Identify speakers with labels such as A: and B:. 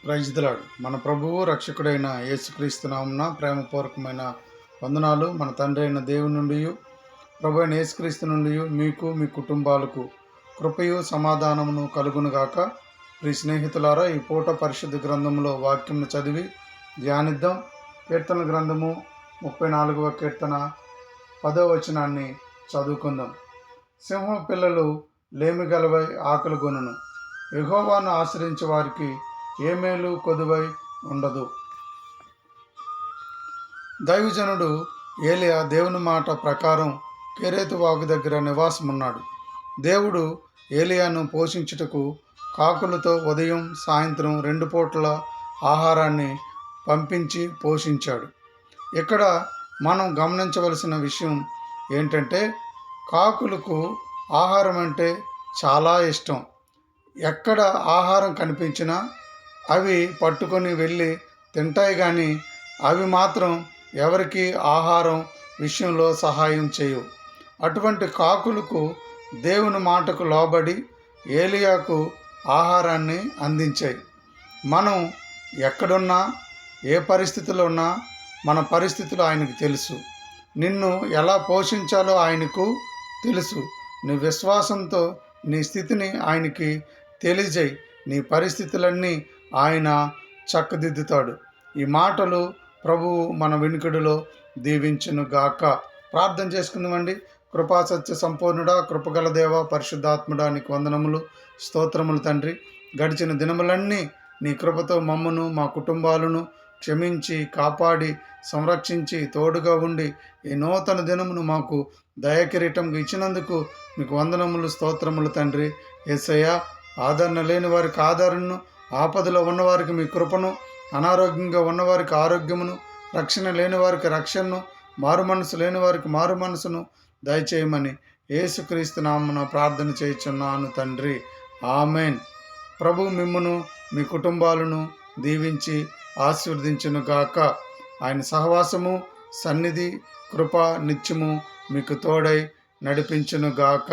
A: Praise the lord. మన ప్రభువు రక్షకుడైన యేసుక్రీస్తు నామమున ప్రేమపూర్వకమైన వందనాలు. మన తండ్రి అయిన దేవుని నుండి, ప్రభు అయిన యేసుక్రీస్తు నుండి మీకు మీ కుటుంబాలకు కృపయు సమాధానమును కలుగునుగాక. ప్రియ స్నేహితులారా, ఈ పూట పరిశుద్ధ గ్రంథంలో వాక్యంను చదివి ధ్యానిద్దాం. కీర్తన గ్రంథము 34వ కీర్తన 10వ వచనాన్ని చదువుకుందాం. సింహం పిల్లలు లేమిగలవై ఆకలి గొనును, యెహోవాను ఆశ్రయించే వారికి ఏ మేలు కొదువై ఉండదు. దైవజనుడు ఏలియా దేవుని మాట ప్రకారం కెరేతు వాగు దగ్గర నివాసమున్నాడు. దేవుడు ఏలియాను పోషించుటకు కాకులతో ఉదయం సాయంత్రం 2 పూటల ఆహారాన్ని పంపించి పోషించాడు. ఇక్కడ మనం గమనించవలసిన విషయం ఏంటంటే, కాకులకు ఆహారం అంటే చాలా ఇష్టం. ఎక్కడ ఆహారం కనిపించినా అవి పట్టుకొని వెళ్ళి తింటాయి, కానీ అవి మాత్రం ఎవరికి ఆహారం విషయంలో సహాయం చేయవు. అటువంటి కాకులకు దేవుని మాటకు లోబడి ఏలియాకు ఆహారాన్ని అందించాయి. మనం ఎక్కడున్నా, ఏ పరిస్థితిలో ఉన్నా మన పరిస్థితులు ఆయనకు తెలుసు. నిన్ను ఎలా పోషించాలో ఆయనకు తెలుసు. నీ విశ్వాసంతో నీ స్థితిని ఆయనకి తెలియజేయి. నీ పరిస్థితులన్నీ ఆయన చక్కదిద్దుతాడు. ఈ మాటలు ప్రభువు మన వినికిడిలో దీవించునుగాక. ప్రార్థన చేసుకుందామండి. కృపాసత్య సంపూర్ణుడా, కృపగల దేవ, పరిశుద్ధాత్ముడా, నీకు వందనములు, స్తోత్రములు తండ్రి. గడిచిన దినములన్నీ నీ కృపతో మమ్మను, మా కుటుంబాలను క్షమించి కాపాడి సంరక్షించి తోడుగా ఉండి ఈ నూతన దినమును మాకు దయకిరీటంగా ఇచ్చినందుకు మీకు వందనములు, స్తోత్రములు తండ్రి. యేసయ్యా, ఆదరణ లేని వారికి ఆదరణను, ఆపదలో ఉన్నవారికి మీ కృపను, అనారోగ్యంగా ఉన్నవారికి ఆరోగ్యమును, రక్షణ లేని వారికి రక్షణను, మారు మనసు లేని వారికి మారు మనసును దయచేయమని యేసుక్రీస్తు నామమున ప్రార్థన చేయుచున్నాను తండ్రి. ఆమెన్. ప్రభు మిమ్మును మీ కుటుంబాలను దీవించి ఆశీర్వదించునుగాక. ఆయన సహవాసము, సన్నిధి, కృప నిత్యము మీకు తోడై నడిపించునుగాక.